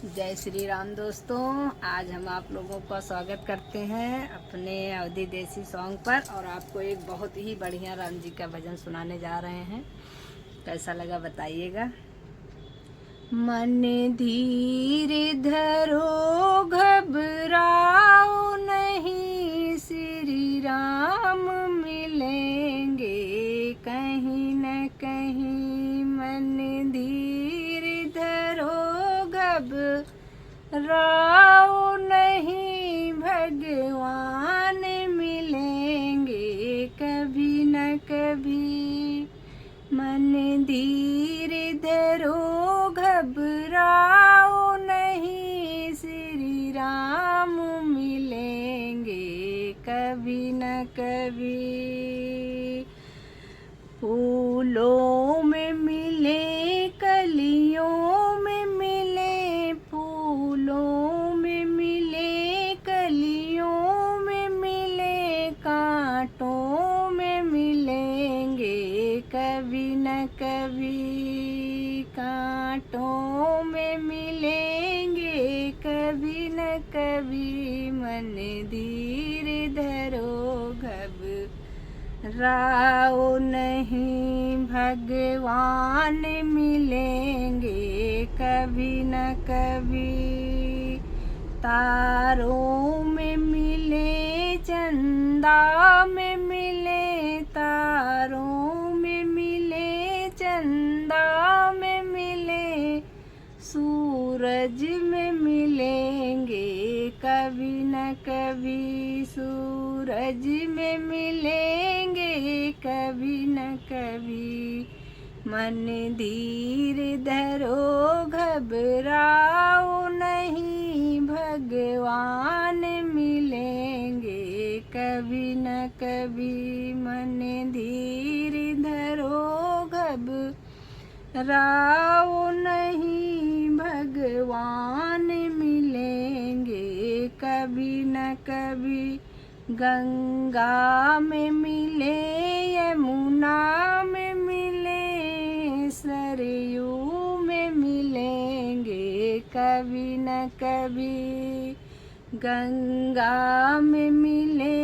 जय श्री राम दोस्तों। आज हम आप लोगों का स्वागत करते हैं अपने अवधी देसी सॉन्ग पर और आपको एक बहुत ही बढ़िया राम जी का भजन सुनाने जा रहे हैं। कैसा लगा बताइएगा। मन धीर धरो घबराओ नहीं, श्री राम मिलेंगे कहीं न कहीं। मन धीर धरो घबराओ नहीं, भगवान मिलेंगे कभी न कभी। मन धीर धरो घबराओ नहीं, श्री राम मिलेंगे कभी न कभी। फूलों में मिले कलियों में मिले, फूलों में मिले कलियों में मिले, कांटों में मिलेंगे कभी न कभी। कांटों में मिलेंगे कभी न कभी। मन धीर धरो घबराओ नहीं, भगवान मिलेंगे कभी न कभी। तारों में मिले चंदा में मिले, तारों में मिले चंदा में मिले, सूरज में मिलेंगे कभी न कभी। सूरज में मिलेंगे कभी न कभी। मन धीर धरो घबराओ नहीं, भगवान मिलेंगे कभी न कभी। मन धीर धरो घबराओ नहीं, भगवान मिलेंगे कभी न कभी। गंगा में मिले यमुना में मिले, सरयू में मिलेंगे कभी न कभी। गंगा में मिले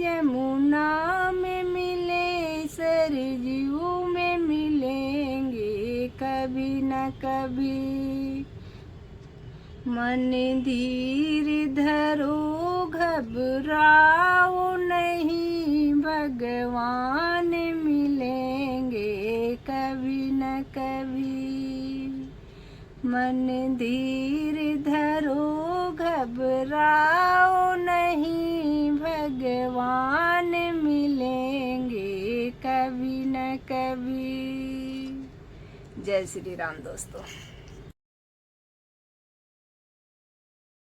यमुना में मिले, सरयू में मिलेंगे कभी न कभी। मन धीर धरो घबराओ नहीं, भगवान मिलेंगे कभी न कभी। मन धीर धरो घबराओ नहीं, भगवान मिलेंगे कभी न कभी। जय श्री राम दोस्तों।